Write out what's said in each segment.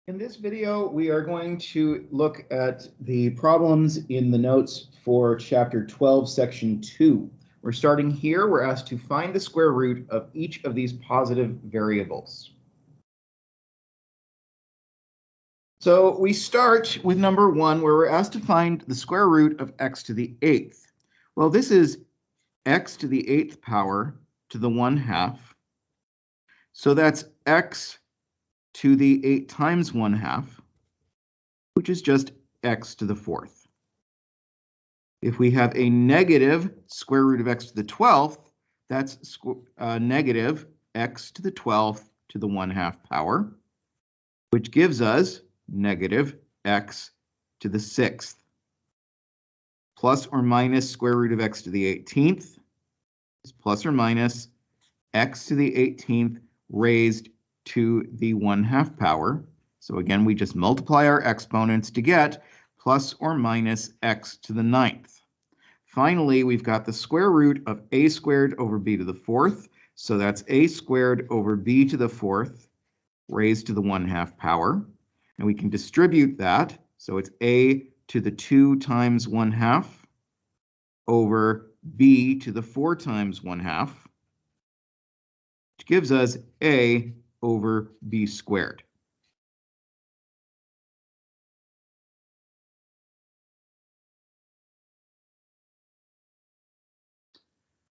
In this video, we are going to look at the problems in the notes for Chapter 12, Section 2. We're starting here. We're asked to find the square root of each of these positive variables. So we start with number 1, where we're asked to find the square root of x to the 8th. Well, this is x to the 8th power to the 1/2. So that's x to the 8 times 1/2, which is just x to the 4th. If we have a negative square root of x to the 12th, that's negative x to the 12th to the 1/2 power, which gives us negative x to the 6th. Plus or minus square root of x to the 18th is plus or minus x to the 18th raised to the 1/2 power. So again, we just multiply our exponents to get plus or minus x to the 9th. Finally, we've got the square root of a squared over b to the 4th. So that's a squared over b to the 4th raised to the 1/2 power. And we can distribute that. So it's a to the 2 times 1/2 over b to the 4 times 1/2, which gives us a over b squared.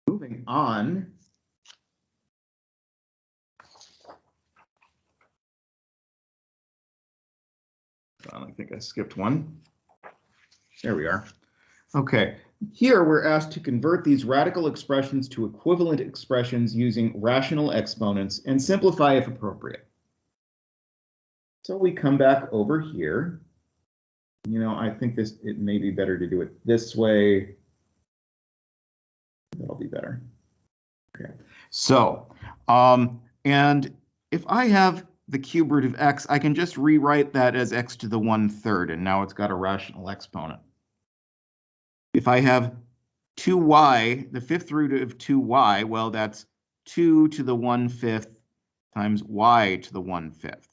Moving on. I think I skipped one. There we are. Okay, here we're asked to convert these radical expressions to equivalent expressions using rational exponents and simplify if appropriate. So we come back over here. I think it may be better to do it this way. That'll be better. Okay, so, and if I have the cube root of x, I can just rewrite that as x to the 1/3, and now it's got a rational exponent. If I have 2y, the fifth root of 2y, well, that's 2 to the 1/5 times y to the 1/5.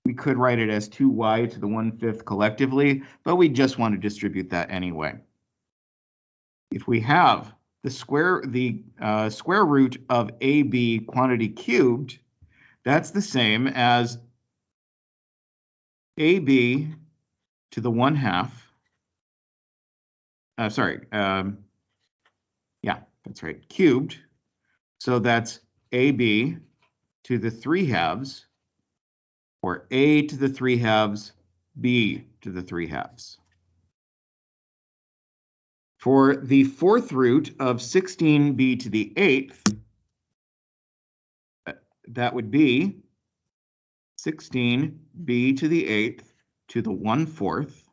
We could write it as 2y to the 1/5 collectively, but we just want to distribute that anyway. If we have the square root of ab quantity cubed, that's the same as ab to the 1/2. Yeah, that's right, cubed. So that's ab to the 3/2, or a to the 3/2, b to the 3/2. For the fourth root of 16b to the 8th, that would be 16b to the 8th to the 1/4,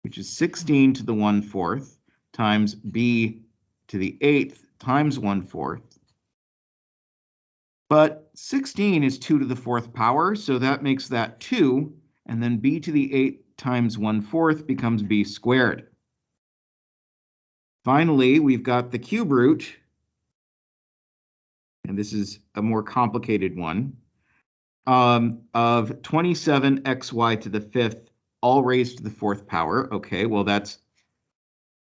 which is 16 to the 1/4 times b to the 8th times 1/4. But 16 is 2 to the 4th power, so that makes that 2, and then b to the 8th times 1/4 becomes b squared. Finally, we've got the cube root, and this is a more complicated one, of 27xy to the 5th, all raised to the 4th power. Okay, well, that's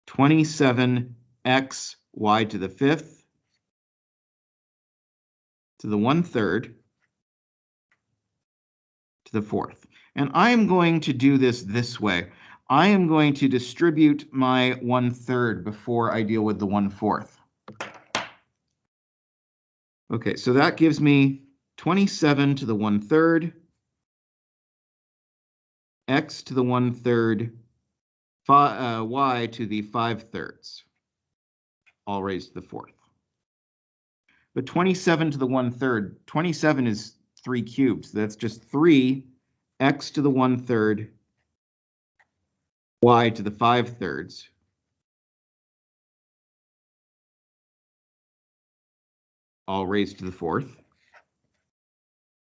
27xy to the 5th to the 1/3 to the 4th. And I am going to do this way. I am going to distribute my 1/3 before I deal with the 1/4. Okay, so that gives me 27 to the 1/3, x to the 1/3, y to the 5/3, all raised to the 4th. But 27 to the 1/3, 27 is 3 cubes. That's just 3 x to the 1/3, y to the 5/3. All raised to the 4th.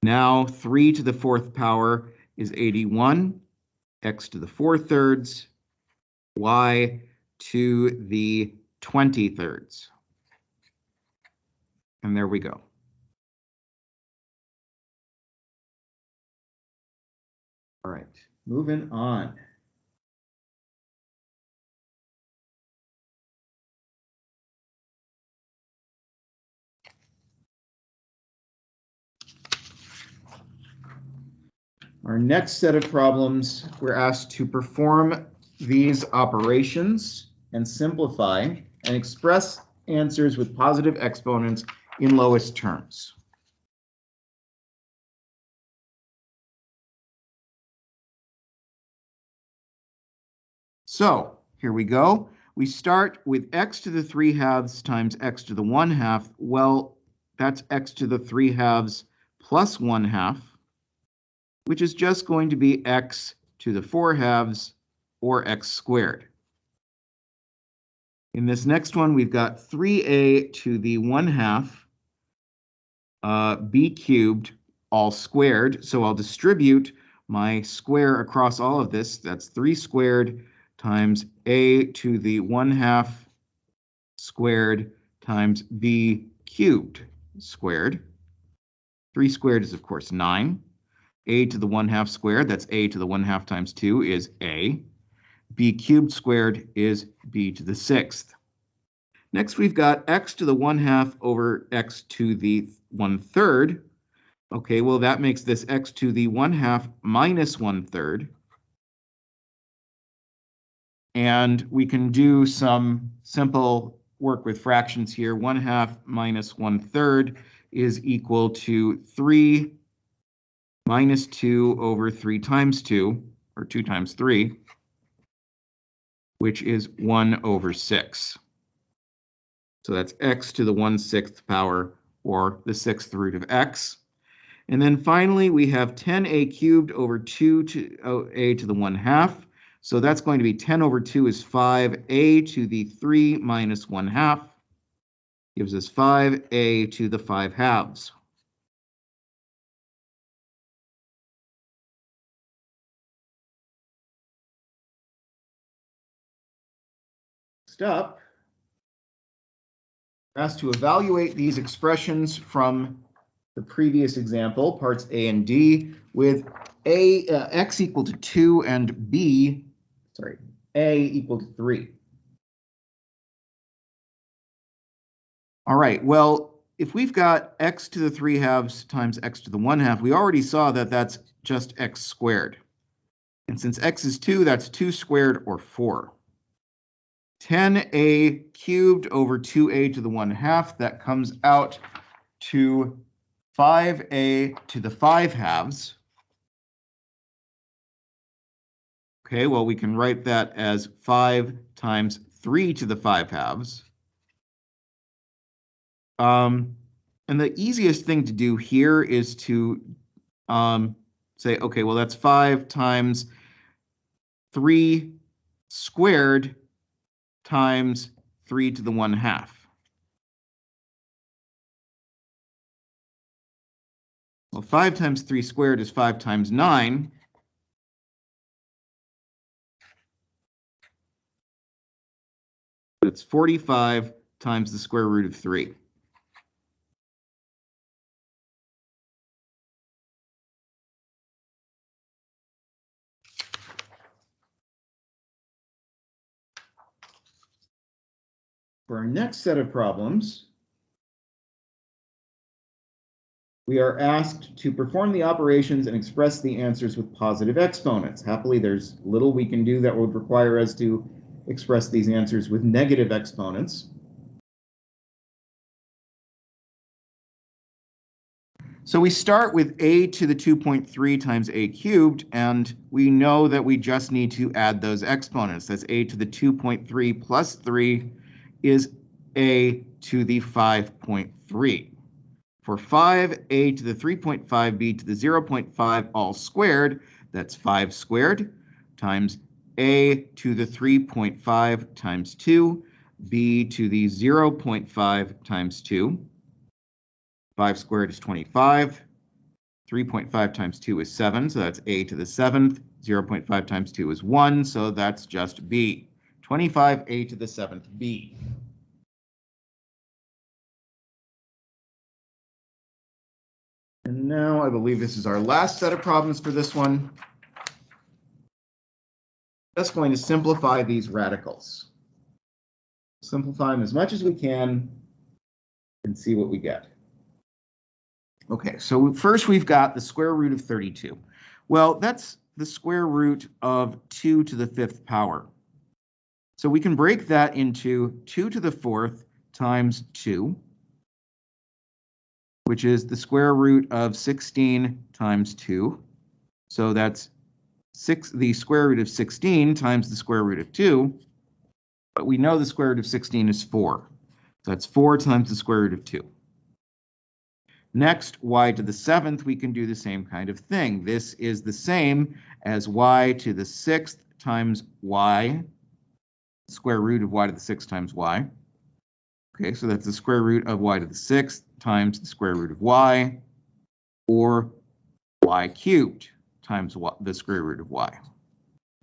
Now 3 to the 4th power is 81, x to the 4/3, y to the 20/3. And there we go. All right, moving on. Our next set of problems, we're asked to perform these operations and simplify and express answers with positive exponents in lowest terms. So here we go. We start with x to the 3/2 times x to the 1/2. Well, that's x to the 3/2 plus 1/2, which is just going to be x to the 4/2 or x squared. In this next one, we've got 3a to the 1/2 b cubed all squared. So I'll distribute my square across all of this. That's 3 squared times a to the 1/2 squared times b cubed squared. 3 squared is, of course, 9. A to the 1/2 squared, that's a to the 1/2 times 2 is a. B cubed squared is b to the 6th. Next, we've got x to the 1/2 over x to the 1/3. Okay, well, that makes this x to the 1/2 minus 1/3. And we can do some simple work with fractions here. 1/2 minus 1/3 is equal to 3 minus 2 over 3 times 2, or 2 times 3, which is 1 over 6. So that's x to the 1/6 power, or the 6th root of x. And then finally, we have 10a cubed over 2a to the 1/2. So that's going to be 10 over 2 is 5a to the 3 minus 1/2. Gives us 5a to the 5/2. Next up, we're asked to evaluate these expressions from the previous example, parts A and D, with x equal to 2 and a equal to 3. All right, well, if we've got x to the 3/2 times x to the 1/2, we already saw that that's just x squared. And since x is 2, that's 2 squared, or 4. 10a cubed over 2a to the 1/2, that comes out to 5a to the 5/2. Okay, well, we can write that as 5 times 3 to the 5/2. And the easiest thing to do here is to say, okay, well, that's 5 times 3 squared times 3 to the 1/2. Well, 5 times 3 squared is 5 times 9. That's 45 times the square root of 3. For our next set of problems, we are asked to perform the operations and express the answers with positive exponents. Happily, there's little we can do that would require us to express these answers with negative exponents. So we start with a to the 2.3 times a cubed, and we know that we just need to add those exponents. That's a to the 2.3 plus 3 is a to the 5.3. For 5a to the 3.5, b to the 0.5 all squared, that's 5 squared, times a to the 3.5 times 2, b to the 0.5 times 2. 5 squared is 25. 3.5 times 2 is 7, so that's a to the 7th. 0.5 times 2 is 1, so that's just b. 25a to the 7th b. And now I believe this is our last set of problems for this one. just going to simplify these radicals. Simplify them as much as we can and see what we get. Okay, so first we've got the square root of 32. Well, that's the square root of 2 to the 5th power. So we can break that into 2 to the 4th times 2, which is the square root of 16 times 2. So that's the square root of 16 times the square root of 2. But we know the square root of 16 is 4. So that's 4 times the square root of 2. Next, y to the 7th, we can do the same kind of thing. This is the same as y to the 6th times y, square root of y to the 6th times y. Okay, so that's the square root of y to the 6th times the square root of y, or y cubed times the square root of y.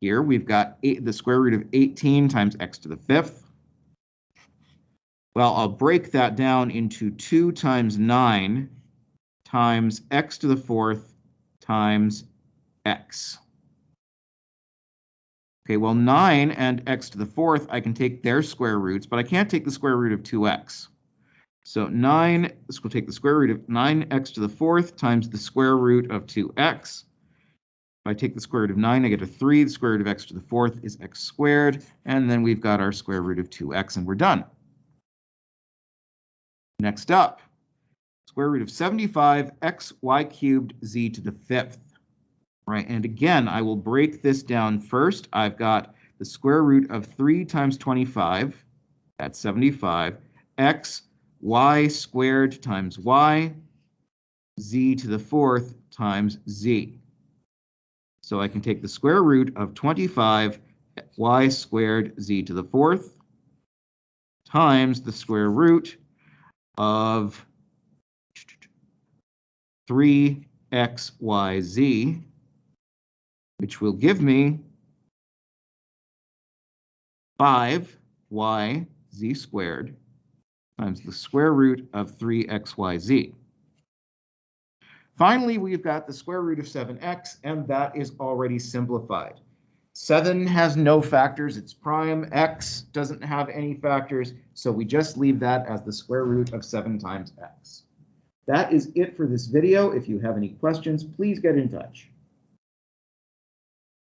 Here we've got the square root of 18 times x to the 5th. Well, I'll break that down into 2 times 9 times x to the 4th times x. Okay, well, 9 and x to the 4th, I can take their square roots, but I can't take the square root of 2x. So this will take the square root of 9x to the 4th times the square root of 2x. If I take the square root of 9, I get a 3. The square root of x to the 4th is x squared, and then we've got our square root of 2x, and we're done. Next up, square root of 75 x y cubed z to the 5th. Right, and again, I will break this down first. I've got the square root of 3 times 25, that's 75, x y squared times y, z to the 4th times z. So I can take the square root of 25 y squared z to the 4th times the square root of 3xyz, which will give me 5y z squared times the square root of 3xyz. Finally, we've got the square root of 7x, and that is already simplified. 7 has no factors, it's prime. X doesn't have any factors, so we just leave that as the square root of 7 times x. That is it for this video. If you have any questions, please get in touch.